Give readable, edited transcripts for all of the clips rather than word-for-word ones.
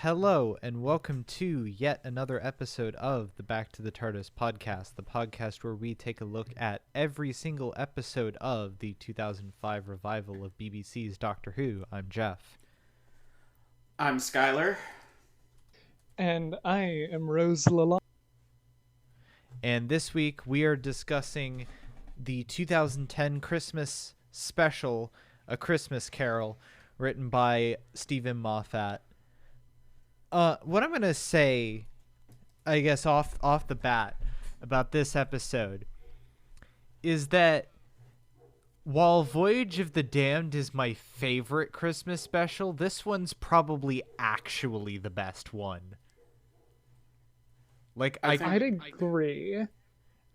Hello, and welcome to yet another episode of the Back to the TARDIS podcast, the podcast where we take a look at every single episode of the 2005 revival of BBC's Doctor Who. I'm Jeff. I'm Skylar. And I am Rose Lalonde. And this week we are discussing the 2010 Christmas special, A Christmas Carol, written by Stephen Moffat. What I'm going to say, I guess, off the bat about this episode is that while Voyage of the Damned is my favorite Christmas special, this one's probably actually the best one. Like, I'd agree.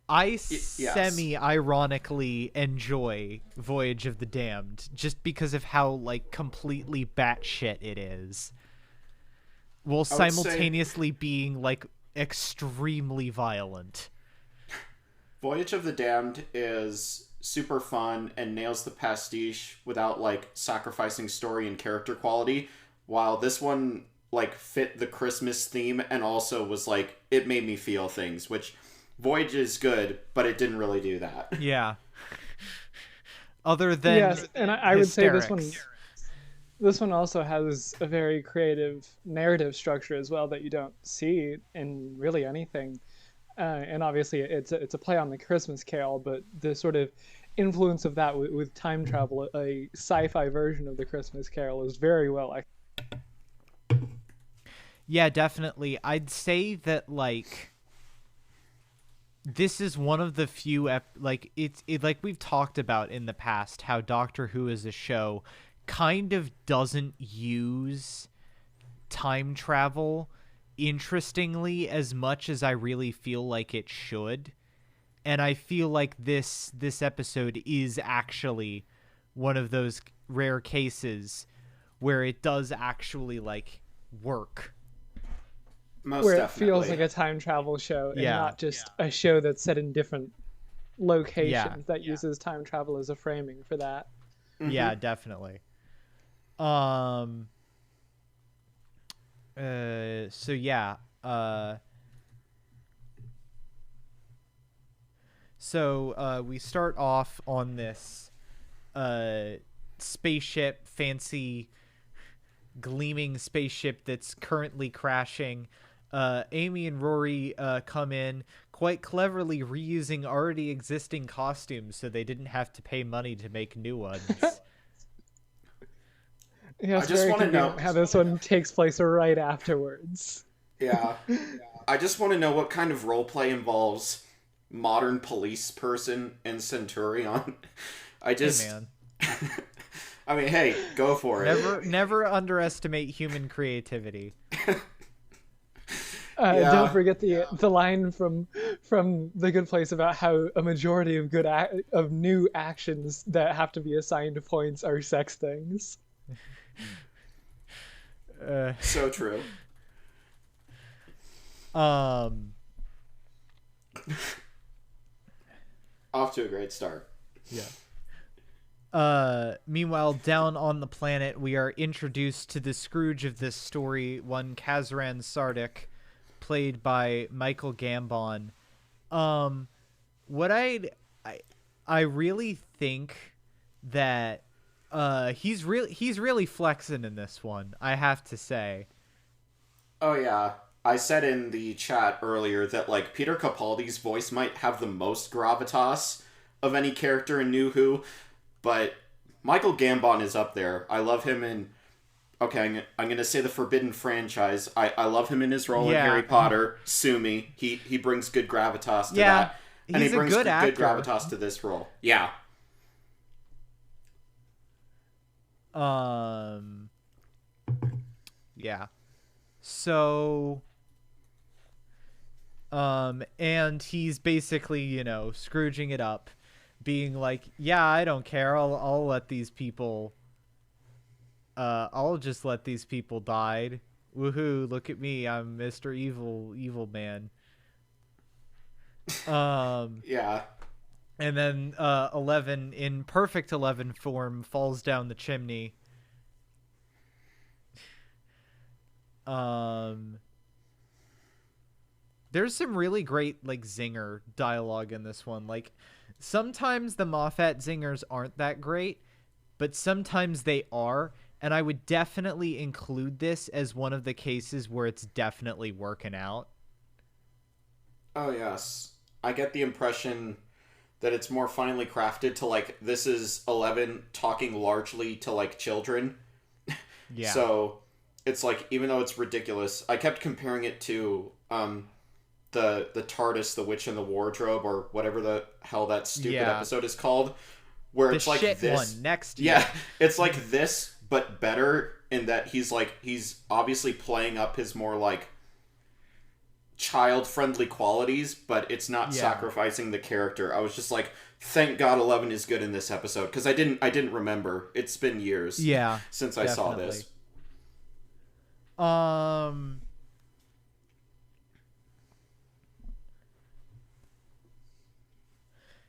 I semi-ironically enjoy Voyage of the Damned just because of how, like, completely batshit it is. While simultaneously being, like, extremely violent. Voyage of the Damned is super fun and nails the pastiche without, like, sacrificing story and character quality, while this one, like, fit the Christmas theme and also was, like, it made me feel things, which Voyage is good, but it didn't really do that. Yeah. Other than yes, and I would say this one also has a very creative narrative structure as well that you don't see in really anything. And obviously it's a play on the Christmas Carol, but the sort of influence of that with time travel, a sci-fi version of the Christmas Carol, is very well. Yeah, definitely. I'd say that, like, this is one of the few like we've talked about in the past how Doctor Who as a show kind of doesn't use time travel interestingly as much as I really feel like it should. And I feel like this episode is actually one of those rare cases where it does actually, like, work. Most where definitely. It feels like a time travel show and not just a show that's set in different locations that uses time travel as a framing for that. Mm-hmm. Yeah, definitely. So we start off on this spaceship, fancy gleaming spaceship that's currently crashing. Amy and Rory come in, quite cleverly reusing already existing costumes so they didn't have to pay money to make new ones. Yeah, it's very convenient how this one takes place right afterwards. Yeah. I just want to know what kind of roleplay involves modern police person and Centurion. Hey, man. I mean, hey, go for it. Never underestimate human creativity. Don't forget the line from The Good Place about how a majority of new actions that have to be assigned points are sex things. So true. Off to a great start. Yeah. Meanwhile, down on the planet, we are introduced to the Scrooge of this story, one Kazran Sardik, played by Michael Gambon. What I really think that he's really flexing in this one, I have to say. Oh yeah. I said in the chat earlier that, like, Peter Capaldi's voice might have the most gravitas of any character in New Who, but Michael Gambon is up there. I love him in... Okay, I'm going to say the Forbidden franchise. I love him in his role in Harry Potter. Sue me. He brings good gravitas to that. And he brings good gravitas to this role. Yeah. Yeah. So... and he's basically, Scrooging it up, being like, yeah, I don't care. I'll let these people, I'll just let these people die. Woohoo, look at me. I'm Mr. Evil Man. Yeah. And then, 11 in perfect 11 form falls down the chimney. Um, there's some really great like zinger dialogue in this one. Like sometimes the Moffat zingers aren't that great, but sometimes they are. And I would definitely include this as one of the cases where it's definitely working out. Oh, yes. I get the impression that it's more finely crafted to, like, this is 11 talking largely to, like, children. Yeah. So, it's like, even though it's ridiculous, I kept comparing it to, the TARDIS, The Witch in the Wardrobe, or whatever the hell that stupid episode is called, where the it's like shit this. One next year. year. Yeah, it's like this, but better in that he's obviously playing up his more, like, child-friendly qualities, but it's not sacrificing the character. I was just like, thank God 11 is good in this episode, because I didn't remember. It's been years since I saw this.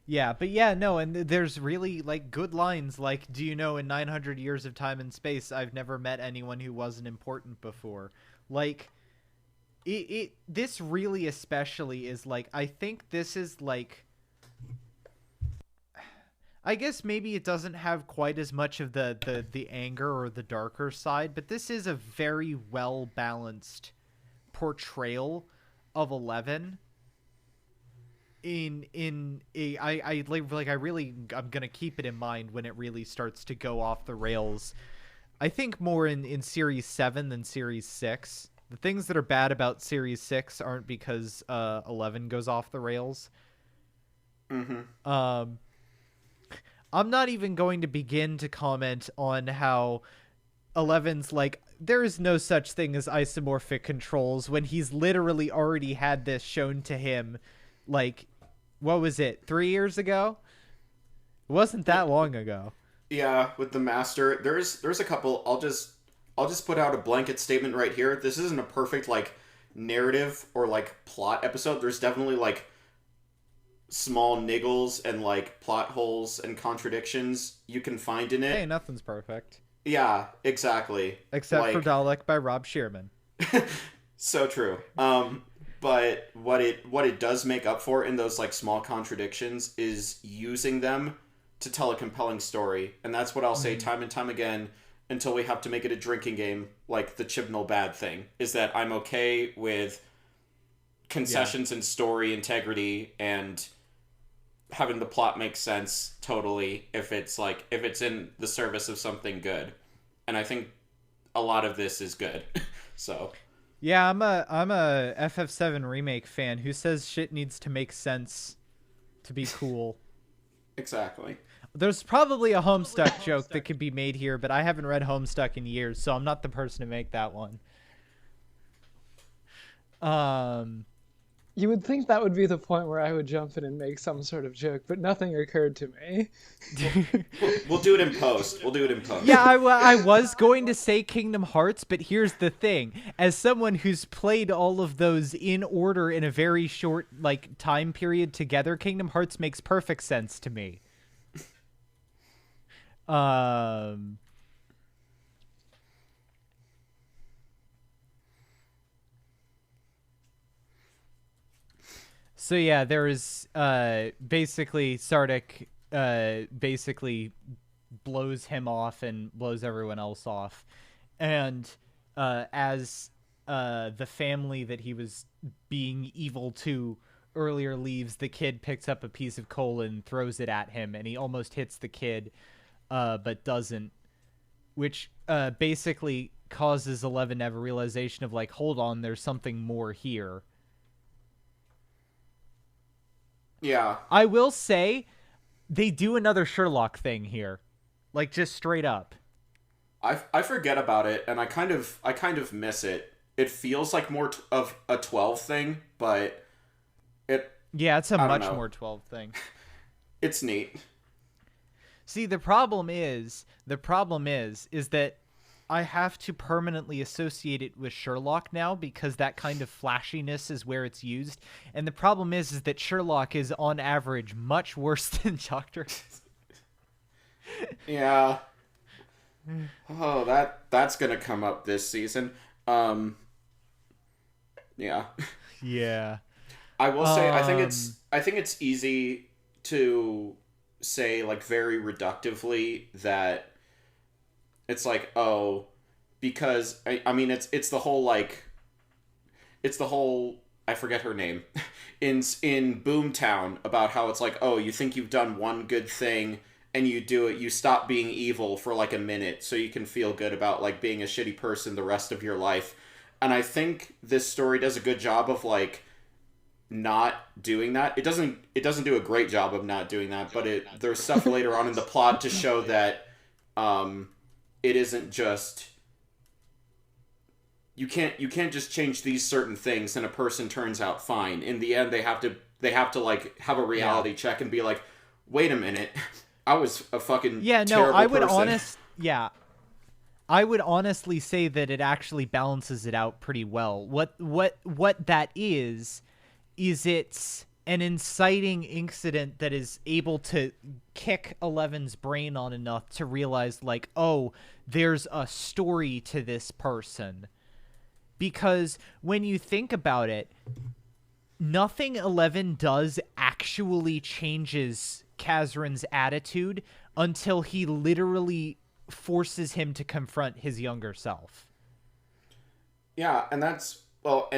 Yeah, but yeah, no, and there's really like good lines like, do you know in 900 years of time and space I've never met anyone who wasn't important before. Like this really especially is like, I think this is like, I guess maybe it doesn't have quite as much of the anger or the darker side, but this is a very well balanced portrayal of 11. I'm gonna keep it in mind when it really starts to go off the rails. I think more in series 7 than series 6. The things that are bad about series 6 aren't because 11 goes off the rails. I'm not even going to begin to comment on how 11's like, there is no such thing as isomorphic controls, when he's literally already had this shown to him, like, what was it, 3 years ago? It wasn't that long ago. Yeah, with the Master, there's a couple. I'll just put out a blanket statement right here. This isn't a perfect like narrative or like plot episode. There's definitely like small niggles and like plot holes and contradictions you can find in it. Hey, nothing's perfect. Yeah, exactly. Except for Dalek by Rob Shearman. So true. But what it does make up for in those like small contradictions is using them to tell a compelling story. And that's what I'll say time and time again until we have to make it a drinking game, like the Chibnall Bad thing, is that I'm okay with concessions in story integrity and having the plot make sense totally if it's in the service of something good. And I think a lot of this is good. So yeah, I'm a FF7 remake fan who says shit needs to make sense to be cool. Exactly. There's probably a Homestuck joke that could be made here, but I haven't read Homestuck in years, so I'm not the person to make that one. You would think that would be the point where I would jump in and make some sort of joke, but nothing occurred to me. We'll do it in post. Yeah, I was going to say Kingdom Hearts, but here's the thing. As someone who's played all of those in order in a very short like time period together, Kingdom Hearts makes perfect sense to me. So yeah, there is basically Sardik basically blows him off and blows everyone else off, and as the family that he was being evil to earlier leaves, the kid picks up a piece of coal and throws it at him, and he almost hits the kid, but doesn't, which basically causes 11 to have a realization of like, hold on, there's something more here. Yeah. I will say they do another Sherlock thing here. Like just straight up. I forget about it and I kind of miss it. It feels like more of a 12 thing, but it's a much more 12 thing. It's neat. See, the problem is that I have to permanently associate it with Sherlock now because that kind of flashiness is where it's used. And the problem is that Sherlock is on average much worse than Doctor. Yeah. Oh, that's gonna come up this season. Yeah. Yeah. I will say I think it's easy to say like very reductively that it's like, oh, because I mean it's the whole like it's the whole I forget her name in Boomtown about how it's like, oh, you think you've done one good thing and you do it, you stop being evil for like a minute so you can feel good about like being a shitty person the rest of your life. And I think this story does a good job of like not doing that. It doesn't do a great job of not doing that, but there's stuff later on in the plot to show that um it isn't just you can't just change these certain things and a person turns out fine. In the end, they have to like have a reality check and be like, wait a minute, I was a fucking terrible person. I would honestly say that it actually balances it out pretty well. What that is it's an inciting incident that is able to kick Eleven's brain on enough to realize like, oh, there's a story to this person. Because when you think about it, nothing 11 does actually changes Kazran's attitude until he literally forces him to confront his younger self. Yeah, and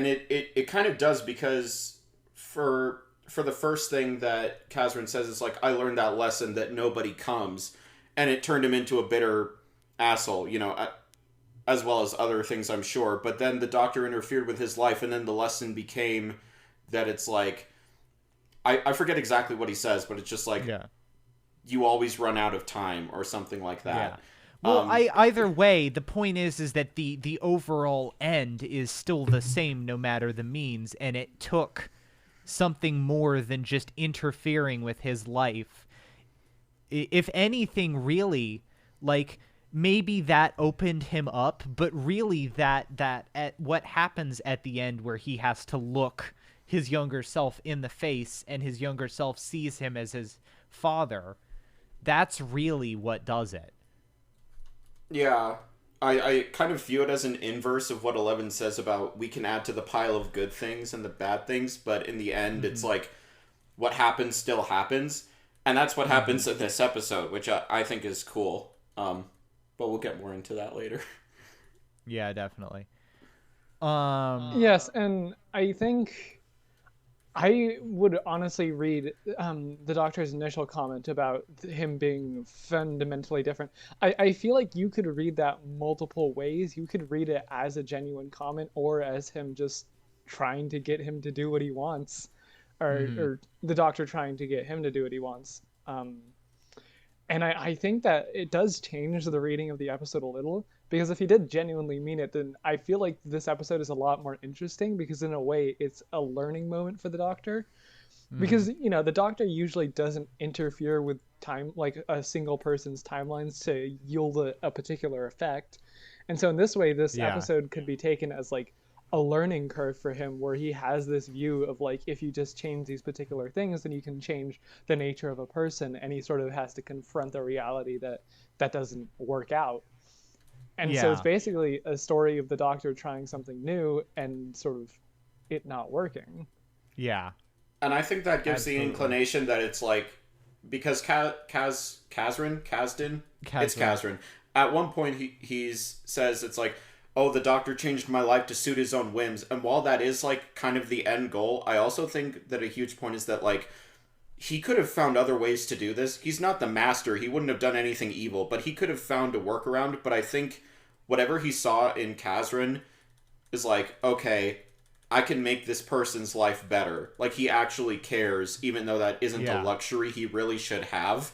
it kind of does, because for the first thing that Kazran says is like, I learned that lesson that nobody comes, and it turned him into a bitter asshole, as well as other things, I'm sure. But then the doctor interfered with his life, and then the lesson became that it's like, I forget exactly what he says, but it's just like, you always run out of time or something like that. Yeah. Well, either way, the point is that the overall end is still the same no matter the means, and it took something more than just interfering with his life. If anything, really, like, maybe that opened him up, but really that at what happens at the end where he has to look his younger self in the face and his younger self sees him as his father, that's really what does it. Yeah. I kind of view it as an inverse of what 11 says about we can add to the pile of good things and the bad things, but in the end, it's like what happens still happens. And that's what happens in this episode, which I think is cool. But we'll get more into that later. Yeah, definitely. Yes, and I think I would honestly read the doctor's initial comment about him being fundamentally different. I feel like you could read that multiple ways. You could read it as a genuine comment or as him just trying to get him to do what he wants, or the doctor trying to get him to do what he wants. And I think that it does change the reading of the episode a little, because if he did genuinely mean it, then I feel like this episode is a lot more interesting, because in a way it's a learning moment for the doctor. Because, the doctor usually doesn't interfere with time, like a single person's timelines to yield a particular effect. And so in this way, this episode could be taken as like a learning curve for him, where he has this view of like, if you just change these particular things, then you can change the nature of a person, and he sort of has to confront the reality that doesn't work out. And so it's basically a story of the doctor trying something new and sort of it not working. Yeah. And I think that gives the inclination that it's like, because Kazdan? It's Kazran. At one point he says it's like, oh, the doctor changed my life to suit his own whims. And while that is like kind of the end goal, I also think that a huge point is that like, he could have found other ways to do this. He's not the master. He wouldn't have done anything evil, but he could have found a workaround. But I think whatever he saw in Kazran is like, okay, I can make this person's life better. Like, he actually cares, even though that isn't a luxury he really should have.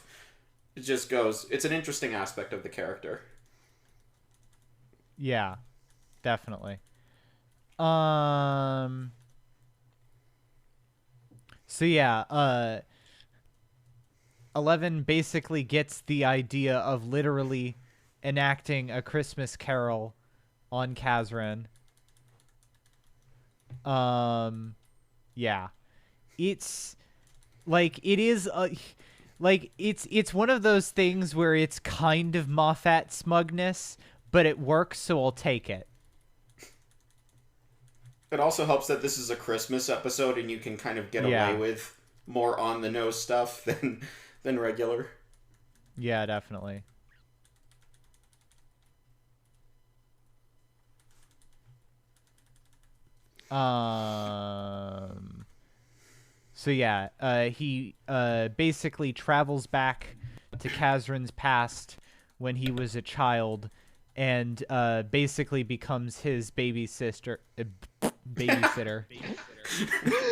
It just goes, it's an interesting aspect of the character. Yeah, definitely. So yeah, 11 basically gets the idea of literally enacting a Christmas Carol on Kazran. Yeah, it's like it's one of those things where it's kind of Moffat smugness, but it works, so I'll take it. It also helps that this is a Christmas episode and you can kind of get away with more on the nose stuff than regular. Yeah, definitely. So yeah, he basically travels back to Kazran's past when he was a child, and basically becomes his babysitter.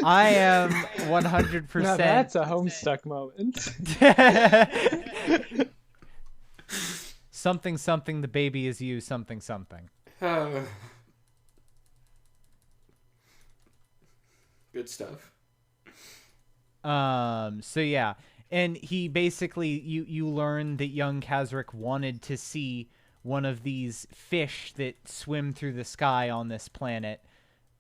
I am 100%. Now that's a Homestuck moment. Something something. The baby is you. Something something. Good stuff. So yeah, and he basically you learn that young Kazric wanted to see one of these fish that swim through the sky on this planet.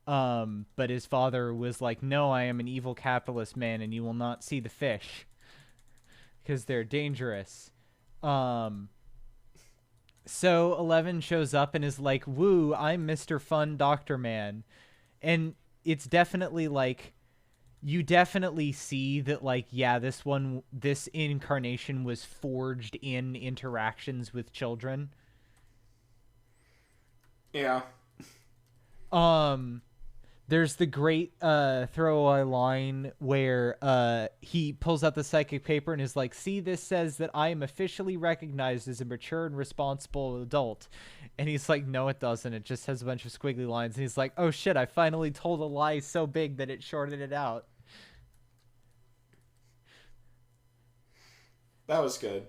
But his father was like, "No, I am an evil capitalist man, and you will not see the fish because they're dangerous." So 11 shows up and is like, "Woo, I'm Mr. Fun Doctor Man," and it's definitely like, you definitely see that, like, yeah, this incarnation was forged in interactions with children. Yeah. There's the great throwaway line where he pulls out the psychic paper and is like, "See, this says that I am officially recognized as a mature and responsible adult." And he's like, "No, it doesn't. It just has a bunch of squiggly lines." And he's like, "Oh shit, I finally told a lie so big that it shorted it out." That was good.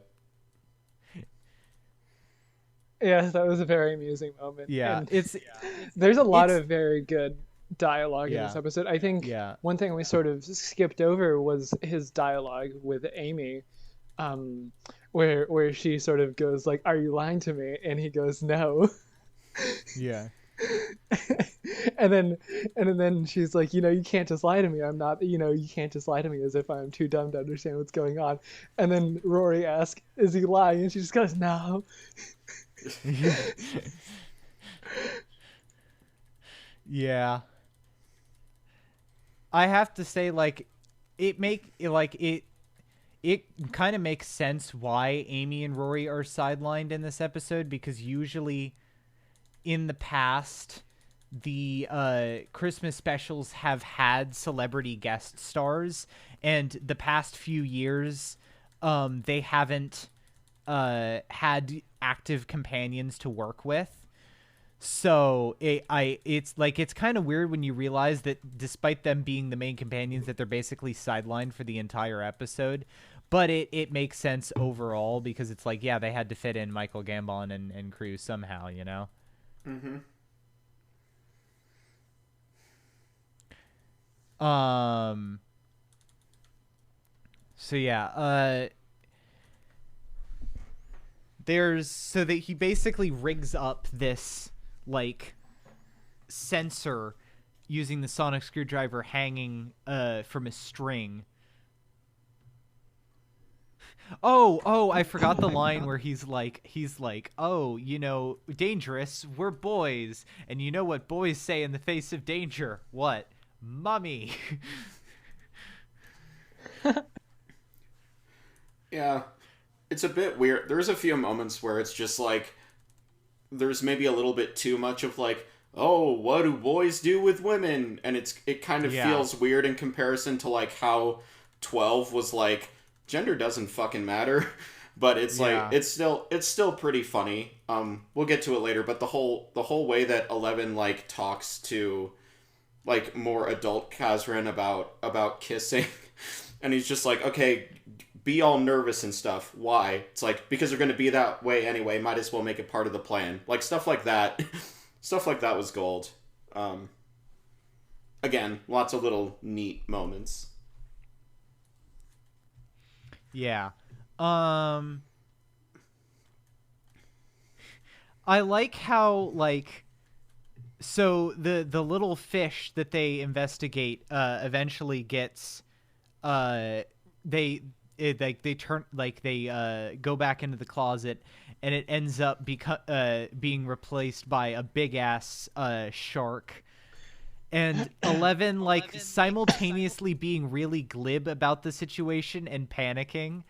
Yeah, that was a very amusing moment. Yeah, and there's a lot of very good dialogue in this episode. I think one thing we sort of skipped over was his dialogue with Amy, where she sort of goes like, "Are you lying to me?" And he goes, "No." Yeah. and then she's like, "You can't just lie to me. I'm not, you can't just lie to me as if I'm too dumb to understand what's going on." And then Rory asks, "Is he lying?" And she just goes, "No." Yeah. I have to say, like, it kind of makes sense why Amy and Rory are sidelined in this episode, because usually in the past the Christmas specials have had celebrity guest stars, and the past few years they haven't had active companions to work with. So it's kind of weird when you realize that despite them being the main companions, that they're basically sidelined for the entire episode. But it makes sense overall, because it's like, yeah, they had to fit in Michael Gambon and crew somehow, you know? Mm-hmm. So yeah, so that he basically rigs up this, like, sensor using the sonic screwdriver hanging from a string. Oh, I forgot the line where he's like, "Oh, dangerous, we're boys. And you know what boys say in the face of danger? What? Mummy." Yeah. It's a bit weird. There's a few moments where it's just like, there's maybe a little bit too much of like, "Oh, what do boys do with women?" And it kind of feels weird in comparison to like how 12 was like, gender doesn't fucking matter. But it's like, it's still pretty funny. We'll get to it later, but the whole way that 11 like talks to like more adult Kazran about kissing, and he's just like, "Okay, be all nervous and stuff. Why?" It's like, "Because they're going to be that way anyway. Might as well make it part of the plan." Like, stuff like that. Stuff like that was gold. Again, lots of little neat moments. Yeah. I like how, like, so the little fish that they investigate eventually gets they turn, like, they go back into the closet, and it ends up being replaced by a big ass shark. and 11 like simultaneously being really glib about the situation and panicking.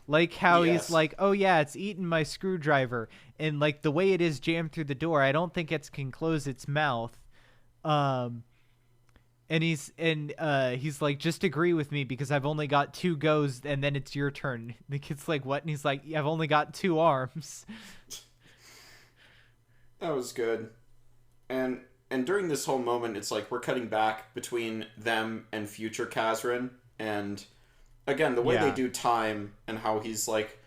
Like how he's like, oh yeah, it's eaten my screwdriver, and like the way it is jammed through the door, I don't think it can close its mouth. And he's like, just agree with me because I've only got 2 goes and then it's your turn. The kid's like, what? And he's like, I've only got 2 arms. That was good. And during this whole moment, it's like we're cutting back between them and future Kazran, and again, the way they do time and how he's like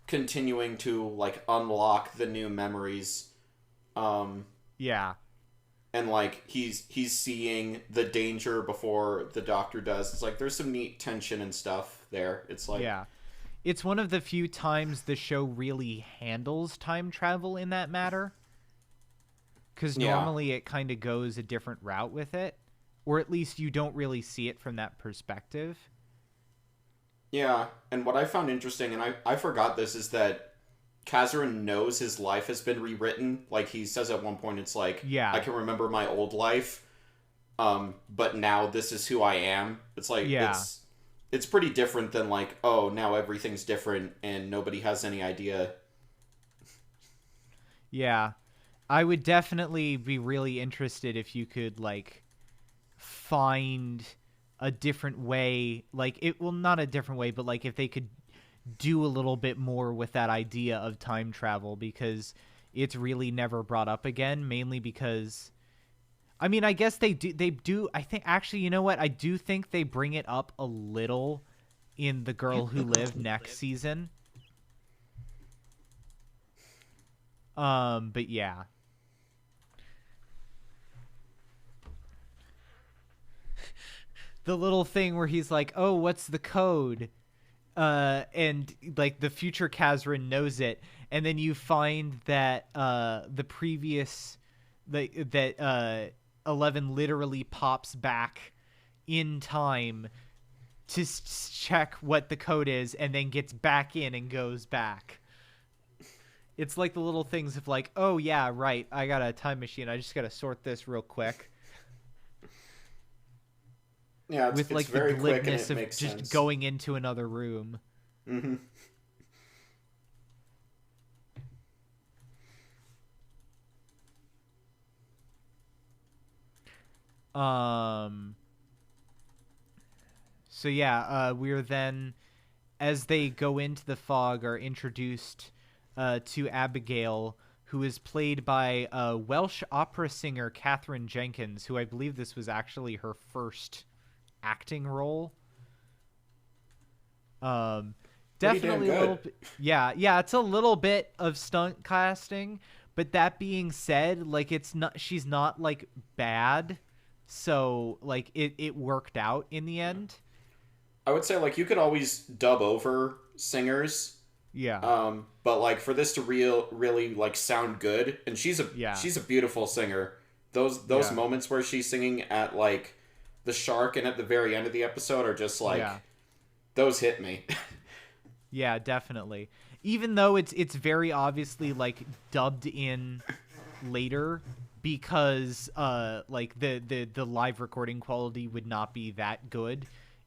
continuing to like unlock the new memories. Yeah. And like he's seeing the danger before the doctor does. It's like there's some neat tension and stuff there. It's like it's one of the few times the show really handles time travel in that matter. Because normally it kind of goes a different route with it, or at least you don't really see it from that perspective. Yeah, and what I found interesting, and I forgot this, is that Kazran knows his life has been rewritten. Like, he says at one point, it's like, I can remember my old life, but now this is who I am. It's like, it's pretty different than like, oh, now everything's different and nobody has any idea. Yeah. I would definitely be really interested if you could, like, find a different way, like, not a different way, but, like, if they could do a little bit more with that idea of time travel, because it's really never brought up again, mainly because, I mean, I guess they do, I think, actually, you know what, I do think they bring it up a little in The Girl Who Lived next season. But yeah. The little thing where he's like, oh, what's the code? And like the future Kazran knows it. And then you find that the previous, that 11 literally pops back in time to check what the code is and then gets back in and goes back. It's like the little things of like, oh yeah, right, I got a time machine. I just got to sort this real quick. Yeah, with like it's very the glibness of just sense. Going into another room. Mm-hmm. So yeah, we're then, as they go into the fog, are introduced to Abigail, who is played by Welsh opera singer Catherine Jenkins, who I believe this was actually her first acting role. Definitely a little bit, yeah, it's a little bit of stunt casting, but that being said, like, she's not like bad, so like it worked out in the end. I would say, like, you could always dub over singers. Yeah. But like for this to really like sound good, and she's a beautiful singer. Those moments where she's singing at like the shark and at the very end of the episode are just like those hit me. Yeah, definitely. Even though it's very obviously like dubbed in later because like the live recording quality would not be that good.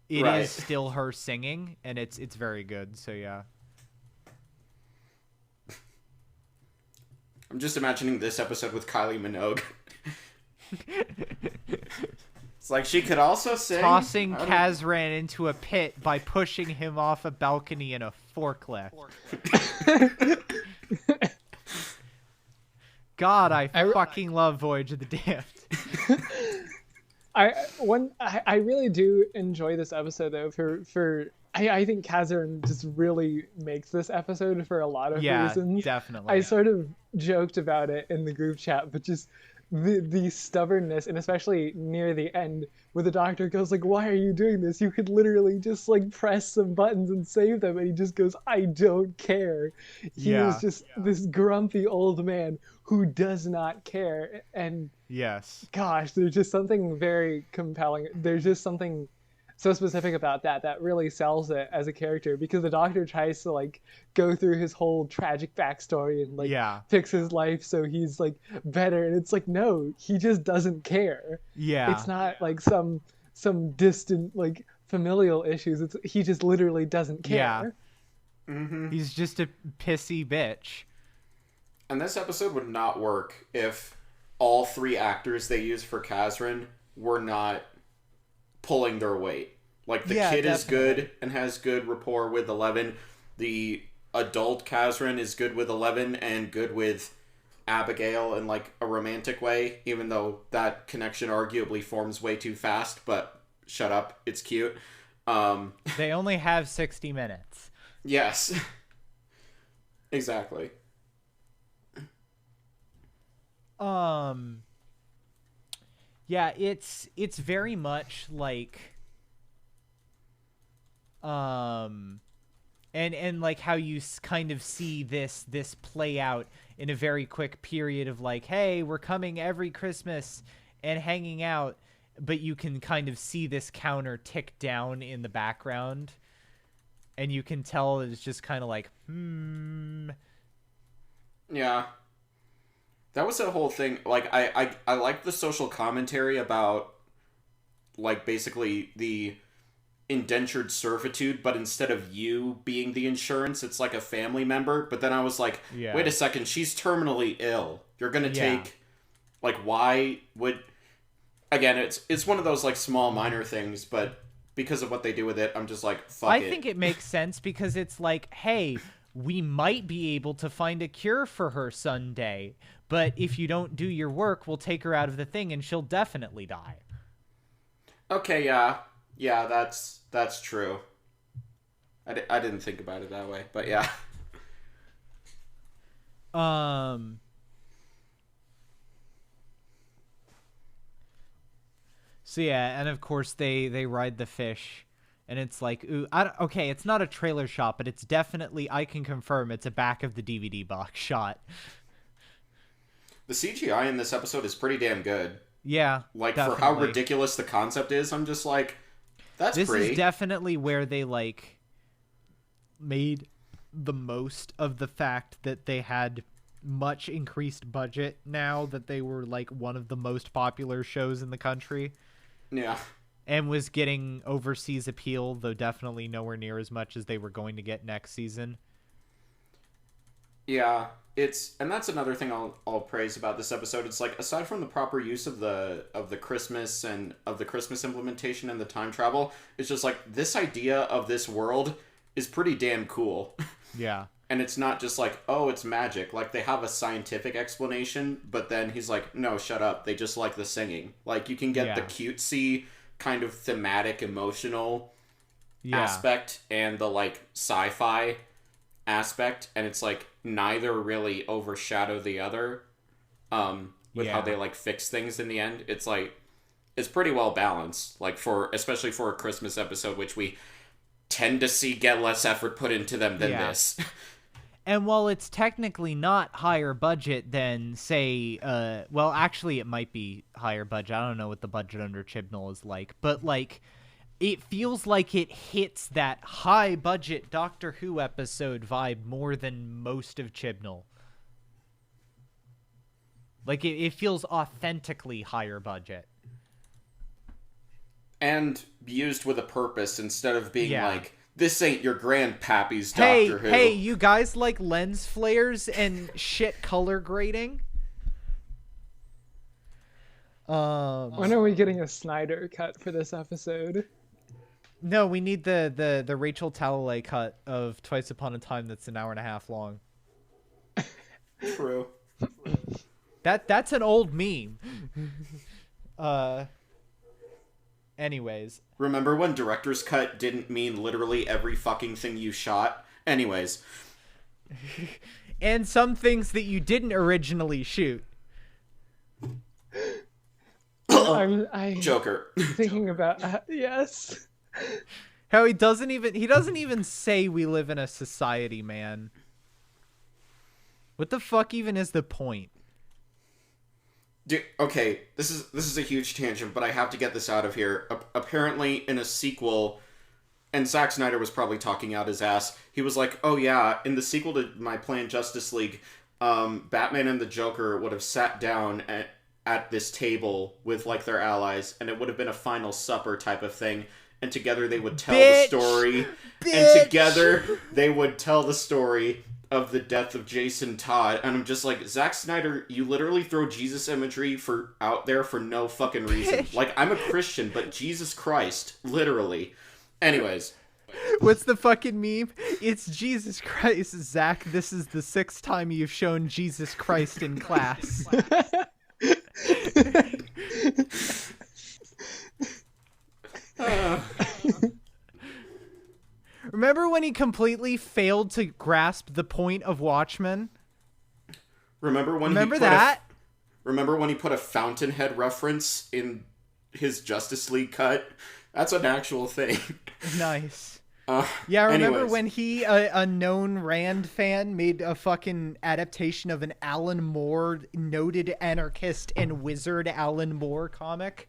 It is still her singing, and it's very good. So yeah. I'm just imagining this episode with Kylie Minogue. It's like she could also sing. Tossing Kazran into a pit by pushing him off a balcony in a forklift. God, I fucking love Voyage of the Damned. I really do enjoy this episode though. I think Kazran just really makes this episode for a lot of reasons. Definitely. I sort of joked about it in the group chat, but just the stubbornness, and especially near the end where the doctor goes like, why are you doing this? You could literally just like press some buttons and save them. And he just goes, I don't care. He was just this grumpy old man who does not care. And yes, gosh, there's just something very compelling. There's just something so specific about that really sells it as a character, because the Doctor tries to like go through his whole tragic backstory and like fix his life so he's like better, and it's like, no, he just doesn't care. It's not like some distant like familial issues. He just literally doesn't care. He's just a pissy bitch. And this episode would not work if all 3 actors they used for Kazran were not pulling their weight. Like, the kid is good and has good rapport with Eleven. The adult Kazran is good with Eleven and good with Abigail in, like, a romantic way, even though that connection arguably forms way too fast, but shut up, it's cute. They only have 60 minutes. Yes. Exactly. Yeah, it's very much like and like how you kind of see this play out in a very quick period of like, hey, we're coming every Christmas and hanging out, but you can kind of see this counter tick down in the background, and you can tell it's just kind of like, Yeah. That was the whole thing. Like, I like the social commentary about, like, basically the indentured servitude, but instead of you being the insurance, it's like a family member. But then I was like, wait a second, she's terminally ill. You're gonna take, like, why would... Again, it's one of those, like, small, minor things, but because of what they do with it, I'm just like, fuck it. I think it makes sense because it's like, hey, we might be able to find a cure for her someday, but if you don't do your work, we'll take her out of the thing and she'll definitely die. Okay, yeah. Yeah, that's true. I didn't think about it that way, but yeah. So yeah, and of course they ride the fish, and it's like, ooh, okay, it's not a trailer shot, but it's definitely, I can confirm, it's a back of the DVD box shot. The CGI in this episode is pretty damn good. Yeah, like, definitely. For how ridiculous the concept is, I'm just like, that's this pretty. This is definitely where they, like, made the most of the fact that they had much increased budget now that they were, like, one of the most popular shows in the country. Yeah. And was getting overseas appeal, though definitely nowhere near as much as they were going to get next season. Yeah, and that's another thing I'll praise about this episode. It's like, aside from the proper use of the Christmas and of the Christmas implementation and the time travel, it's just like, this idea of this world is pretty damn cool. Yeah. And it's not just like, oh, it's magic. Like, they have a scientific explanation, but then he's like, no, shut up. They just like the singing. Like, you can get the cutesy kind of thematic, emotional aspect and the, like, sci-fi aspect, and it's like neither really overshadow the other with how they, like, fix things in the end. It's like, it's pretty well balanced, like, especially for a Christmas episode, which we tend to see get less effort put into them than this. And while it's technically not higher budget than, say, well, actually it might be higher budget. I don't know what the budget under Chibnall is like, but, like, it feels like it hits that high budget Doctor Who episode vibe more than most of Chibnall. Like, it feels authentically higher budget. And used with a purpose instead of being like, this ain't your grandpappy's Doctor Who. Hey, you guys like lens flares and shit color grading? When are we getting a Snyder cut for this episode? No, we need the Rachel Talalay cut of Twice Upon a Time that's an hour and a half long. True. That's an old meme. Anyways. Remember when director's cut didn't mean literally every fucking thing you shot? Anyways. And some things that you didn't originally shoot. I'm Joker. Thinking about yes. How he doesn't even say we live in a society, man. What the fuck even is the point? Okay, this is a huge tangent, but I have to get this out of here. Apparently, in a sequel, and Zack Snyder was probably talking out his ass. He was like, "Oh yeah, in the sequel to my planned Justice League, Batman and the Joker would have sat down at this table with like their allies, and it would have been a final supper type of thing." And together they would tell the story. And together they would tell the story of the death of Jason Todd. And I'm just like, Zack Snyder, you literally throw Jesus imagery out there for no fucking reason. Like, I'm a Christian, but Jesus Christ, literally. Anyways. What's the fucking meme? It's Jesus Christ, Zach. This is the 6th time you've shown Jesus Christ in class. Remember when he completely failed to grasp the point of Watchmen? Remember when he put a Fountainhead reference in his Justice League cut? That's an actual thing. Nice. Yeah, remember anyways. when he, a known Rand fan, made a fucking adaptation of an Alan Moore, noted anarchist and wizard Alan Moore comic?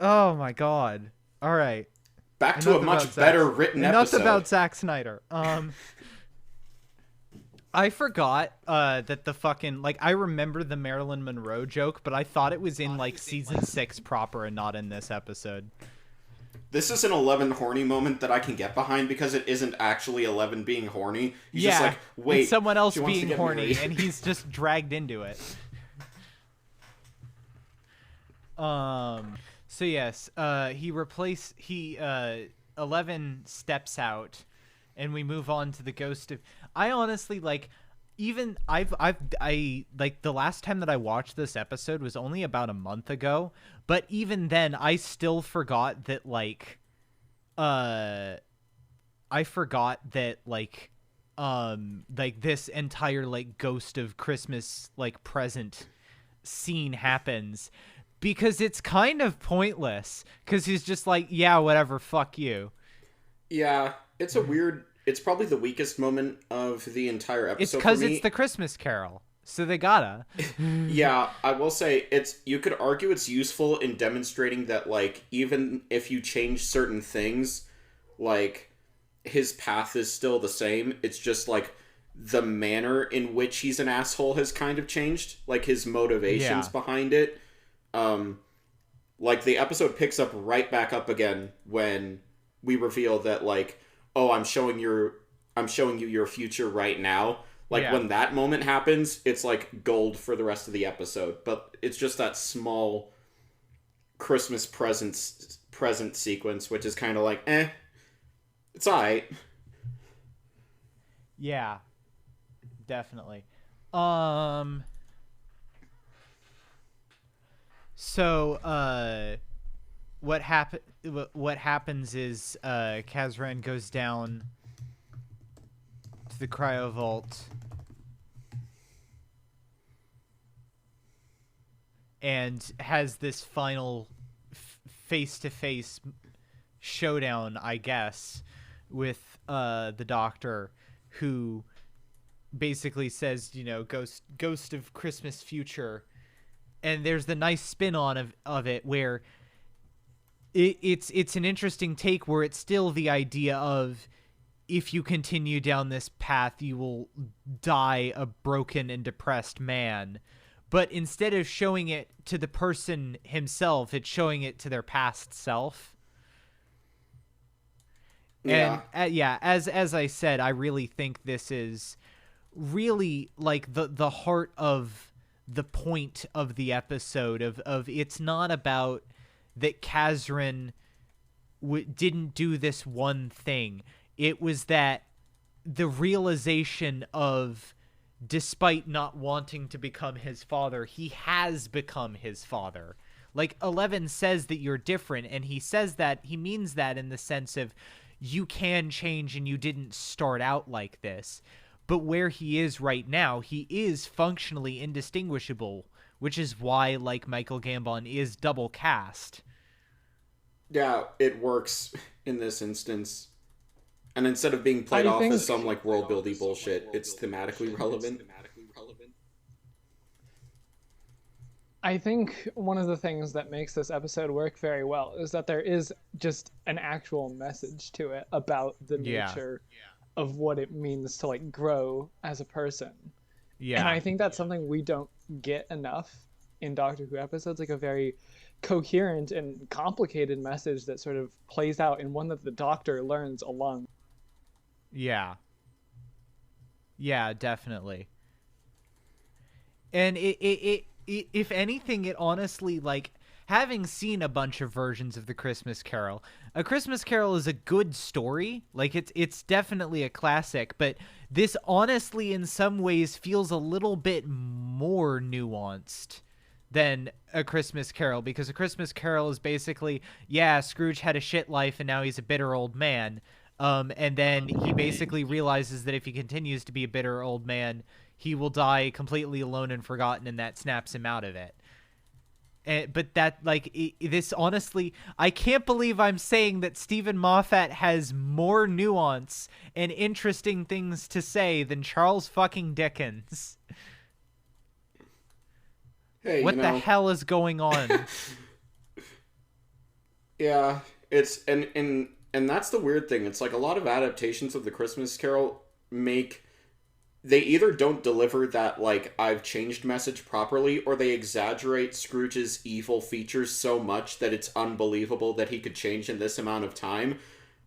Oh my god. All right. Back to a much better written episode. Enough about Zack Snyder. I forgot that the fucking, like, I remember the Marilyn Monroe joke, but I thought it was in like season 6 proper and not in this episode. This is an 11 horny moment that I can get behind because it isn't actually 11 being horny. He's just like, wait, it's someone else she wants to being get horny married. and he's just dragged into it. So yes, 11 steps out and we move on to the ghost of, I honestly, like, even I like, the last time that I watched this episode was only about a month ago, but even then I still forgot that, like, this entire, like, ghost of Christmas, like, present scene happens, because it's kind of pointless, because he's just like, yeah, whatever, fuck you. Yeah, it's a weird, it's probably the weakest moment of the entire episode. It's because it's the Christmas Carol, so they gotta. Yeah, I will say, you could argue it's useful in demonstrating that, like, even if you change certain things, like, his path is still the same. It's just, like, the manner in which he's an asshole has kind of changed. Like, his motivations behind it. Like, the episode picks up right back up again when we reveal that, like, oh, I'm showing you your future right now. Like, when that moment happens, it's like gold for the rest of the episode. But it's just that small Christmas present sequence, which is kind of like, it's alright. Yeah, definitely. So, what happens is, Kazran goes down to the cryo vault and has this final face-to-face showdown, I guess, with the Doctor, who basically says, you know, ghost of Christmas future. And there's the nice spin on of it where it's an interesting take, where it's still the idea of, if you continue down this path, you will die a broken and depressed man. But instead of showing it to the person himself, it's showing it to their past self. Yeah. And as I said, I really think this is really, like, the heart of the point of the episode of it's not about that Kazran didn't do this one thing. It was that the realization of, despite not wanting to become his father, he has become his father. Like, 11 says that you're different, and he says that, he means that in the sense of, you can change and you didn't start out like this. But where he is right now, he is functionally indistinguishable, which is why, like, Michael Gambon is double cast. Yeah, it works in this instance. And instead of being played I off think as some like world building bullshit, it's thematically relevant. I think one of the things that makes this episode work very well is that there is just an actual message to it about the Yeah. nature of what it means to like grow as a person. And Yeah. I think that's something we don't get enough in Doctor Who episodes, like a very coherent and complicated message that sort of plays out in one that the Doctor learns along. Yeah. Yeah, definitely. And if anything, it honestly, like, having seen a bunch of versions of the Christmas Carol, A Christmas Carol is a good story. Like, it's definitely a classic, but this honestly in some ways feels a little bit more nuanced than A Christmas Carol, because A Christmas Carol is basically, yeah, Scrooge had a shit life and now he's a bitter old man. And then he basically realizes that if he continues to be a bitter old man, he will die completely alone and forgotten, and that snaps him out of it. But that, like, this honestly, I can't believe I'm saying that Stephen Moffat has more nuance and interesting things to say than Charles fucking Dickens. Hey, What the hell is going on? Yeah, it's and that's the weird thing. It's like a lot of adaptations of the Christmas Carol they either don't deliver that like I've changed message properly, or they exaggerate Scrooge's evil features so much that it's unbelievable that he could change in this amount of time.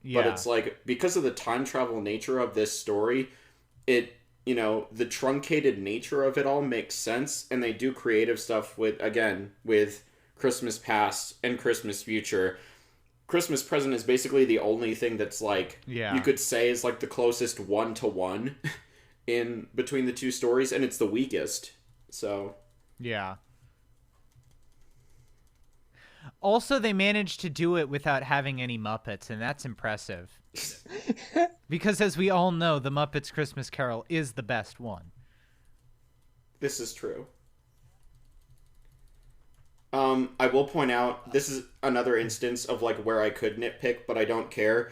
Yeah. But it's like, because of the time travel nature of this story, the truncated nature of it all makes sense, and they do creative stuff with Christmas past and Christmas future. Christmas present is basically the only thing that's like, you could say is like the closest one-to-one in between the two stories, and it's the weakest. So yeah. Also, they managed to do it without having any Muppets, and that's impressive. Because as we all know, the Muppets Christmas Carol is the best one. This is true. I will point out, this is another instance of like where I could nitpick, but I don't care.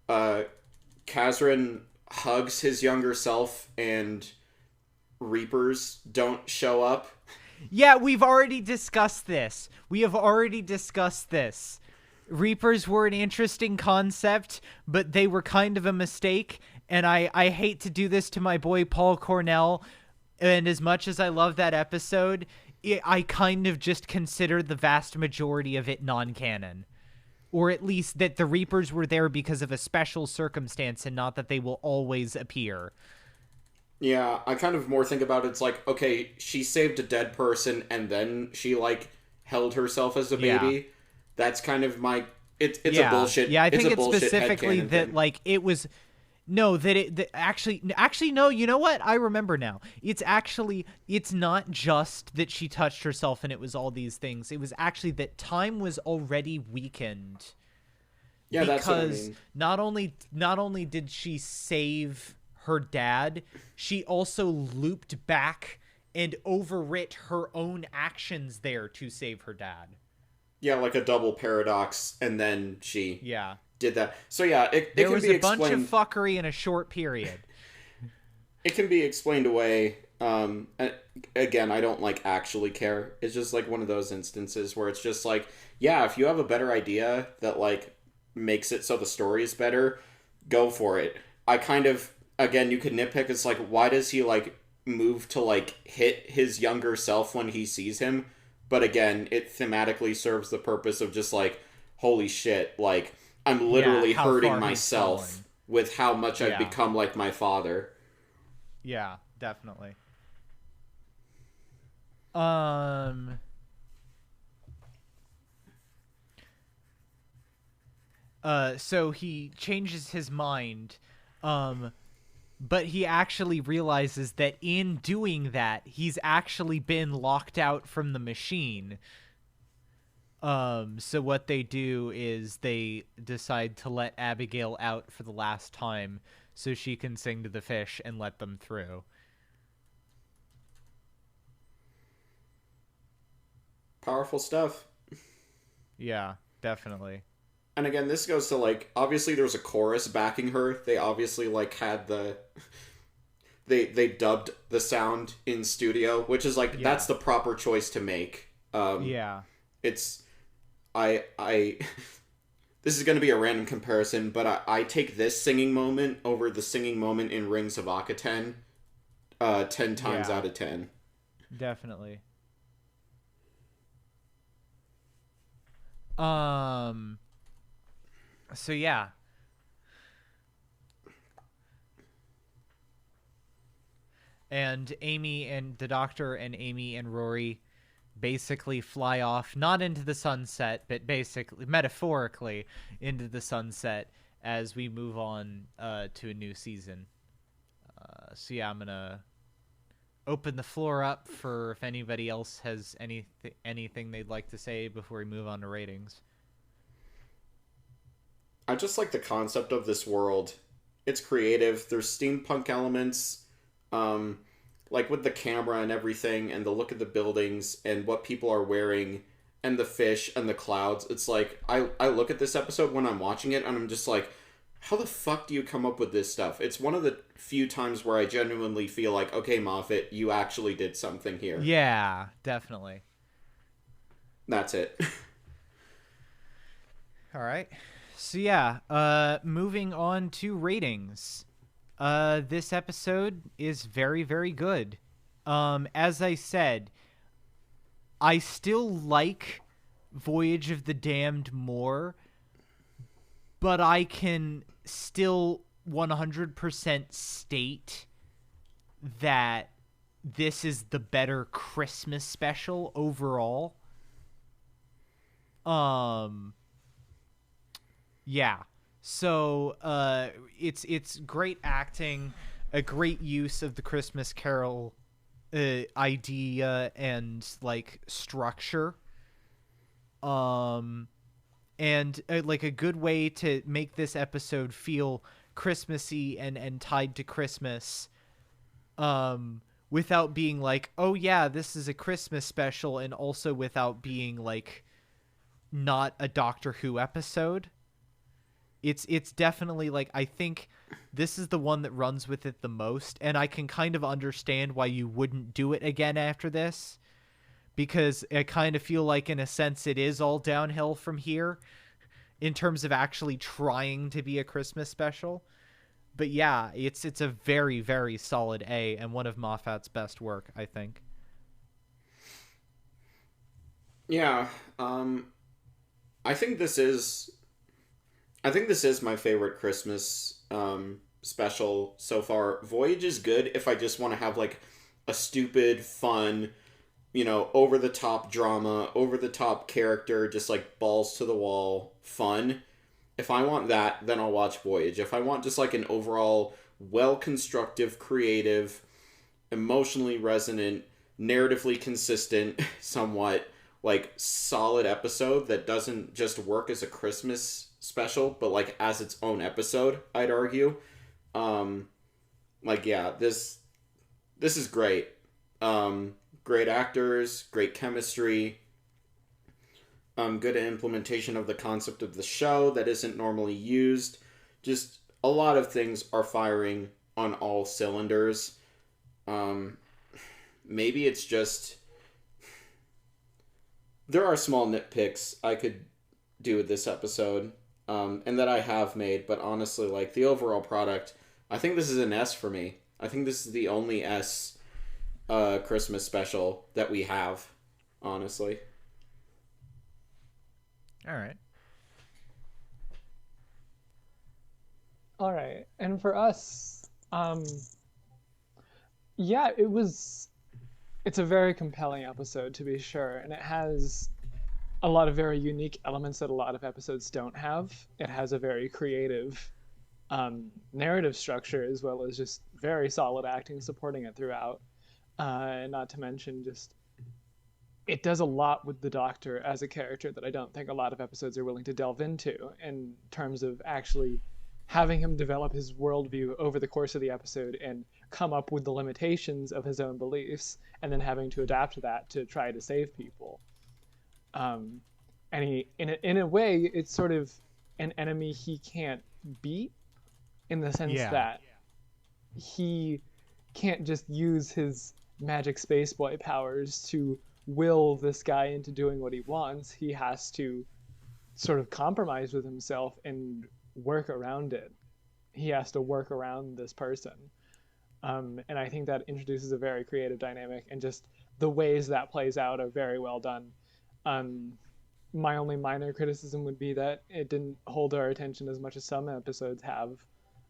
Kazran hugs his younger self, and Reapers don't show up. Yeah, we've already discussed this. We have already discussed this. Reapers were an interesting concept, but they were kind of a mistake, and I hate to do this to my boy Paul Cornell, and as much as I love that episode, I kind of just consider the vast majority of it non-canon. Or at least that the Reapers were there because of a special circumstance and not that they will always appear. Yeah, I kind of more think about it's like, okay, she saved a dead person and then she like held herself as a baby. Yeah. That's kind of my it's a bullshit. Yeah, I think it's specifically that thing. Like it was no, actually no, you know what? I remember now. It's not just that she touched herself and it was all these things. It was actually that time was already weakened. Yeah, because that's what I mean. Not only did she save her dad, she also looped back and overwrit her own actions there to save her dad. Yeah, like a double paradox, and then she did that. So yeah, it there can was be a bunch of fuckery in a short period. It can be explained away. Again, I don't like actually care. It's just like one of those instances where it's just like, yeah, if you have a better idea that like makes it so the story is better, go for it. I kind of, again, you could nitpick. It's like, why does he like move to like hit his younger self when he sees him? But again, it thematically serves the purpose of just like, holy shit, like I'm literally hurting myself with how much I've become like my father. Yeah, definitely. So he changes his mind, but he actually realizes that in doing that, he's actually been locked out from the machine. So what they do is they decide to let Abigail out for the last time so she can sing to the fish and let them through. Powerful stuff. Yeah, definitely. And again, this goes to like obviously there's a chorus backing her. They obviously like had the they dubbed the sound in studio, which is like that's the proper choice to make. Yeah. It's I this is going to be a random comparison, but I take this singing moment over the singing moment in Rings of Akaten 10 times out of 10. Definitely. So yeah. And Amy and the Doctor and Amy and Rory basically fly off, not into the sunset, but basically, metaphorically, into the sunset as we move on to a new season. So yeah, I'm going to open the floor up for if anybody else has anything they'd like to say before we move on to ratings. I just like the concept of this world. It's creative. There's steampunk elements, like with the camera and everything, and the look of the buildings and what people are wearing, and the fish and the clouds. It's like I look at this episode when I'm watching it, and I'm just like, how the fuck do you come up with this stuff? It's one of the few times where I genuinely feel like, okay, Moffat, you actually did something here. Yeah, definitely. That's it. All right. So yeah, moving on to ratings. This episode is very, very good. As I said, I still like Voyage of the Damned more, but I can still 100% state that this is the better Christmas special overall. Yeah. So, it's great acting, a great use of the Christmas Carol idea and like structure. And like a good way to make this episode feel Christmassy and tied to Christmas, without being like, oh yeah, this is a Christmas special, and also without being like not a Doctor Who episode. It's definitely like, I think this is the one that runs with it the most, and I can kind of understand why you wouldn't do it again after this, because I kind of feel like in a sense it is all downhill from here in terms of actually trying to be a Christmas special. But yeah, it's a very, very solid A, and one of Moffat's best work, I think. Yeah, I think this is my favorite Christmas special so far. Voyage is good if I just want to have like a stupid, fun, over the top drama, over the top character, just like balls to the wall fun. If I want that, then I'll watch Voyage. If I want just like an overall well-constructive, creative, emotionally resonant, narratively consistent, somewhat like solid episode that doesn't just work as a Christmas special, but like as its own episode, I'd argue. Like yeah, this is great. Great actors, great chemistry, good implementation of the concept of the show that isn't normally used. Just a lot of things are firing on all cylinders. Maybe it's just there are small nitpicks I could do with this episode, and that I have made, but honestly, like the overall product, I think this is an S for me. I think this is the only S Christmas special that we have, honestly. All right. All right. And for us, yeah, it's a very compelling episode, to be sure, and it has a lot of very unique elements that a lot of episodes don't have. It has a very creative narrative structure, as well as just very solid acting supporting it throughout. And not to mention, just it does a lot with the Doctor as a character that I don't think a lot of episodes are willing to delve into, in terms of actually having him develop his worldview over the course of the episode and come up with the limitations of his own beliefs, and then having to adapt to that to try to save people. And he, in a way, it's sort of an enemy he can't beat, in the sense Yeah. that he can't just use his magic space boy powers to will this guy into doing what he wants. He has to sort of compromise with himself and work around it. He has to work around this person. And I think that introduces a very creative dynamic, and just the ways that plays out are very well done. My only minor criticism would be that it didn't hold our attention as much as some episodes have.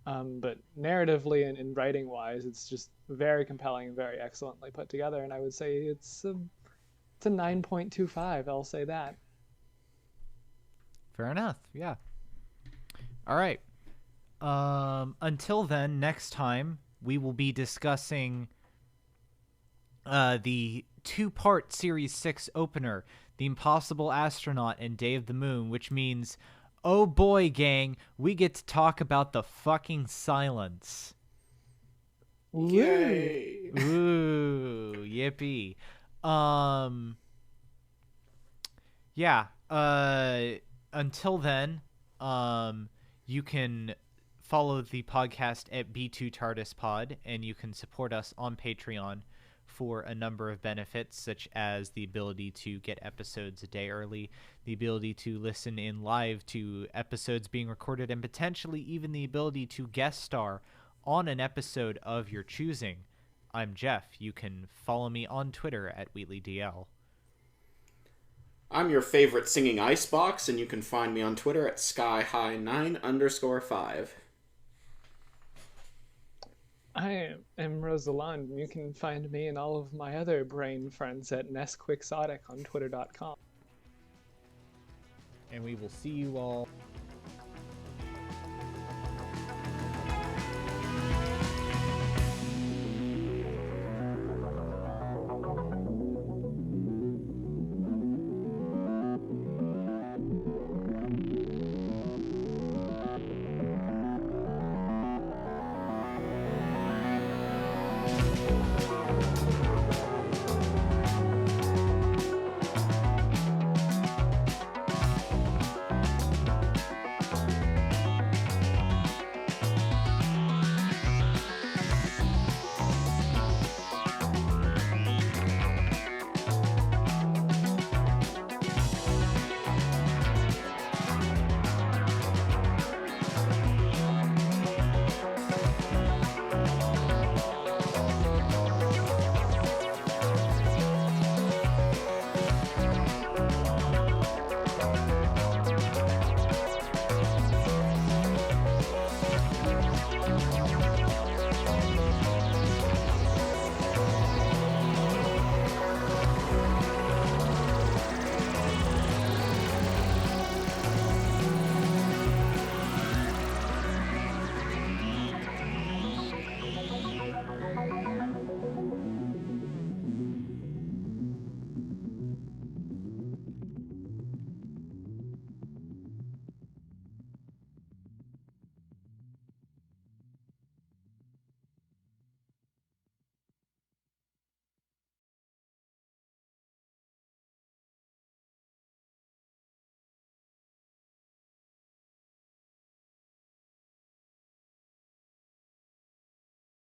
But narratively and writing wise, it's just very compelling and very excellently put together. And I would say it's a 9.25. I'll say that. Fair enough. Yeah. All right. Until then, next time we will be discussing the 2-part Series 6 opener, The Impossible Astronaut and Day of the Moon, which means, oh boy, gang, we get to talk about the fucking silence. Yay! Ooh, yippee. Yeah. Until then, you can follow the podcast at B2 TARDIS Pod, and you can support us on Patreon for a number of benefits, such as the ability to get episodes a day early, the ability to listen in live to episodes being recorded, and potentially even the ability to guest star on an episode of your choosing. I'm Jeff. You can follow me on Twitter at WheatleyDL. I'm your favorite singing icebox, and you can find me on Twitter at skyhigh9_5. I am Rosalind, and you can find me and all of my other brain friends at NestQuixotic on Twitter.com. And we will see you all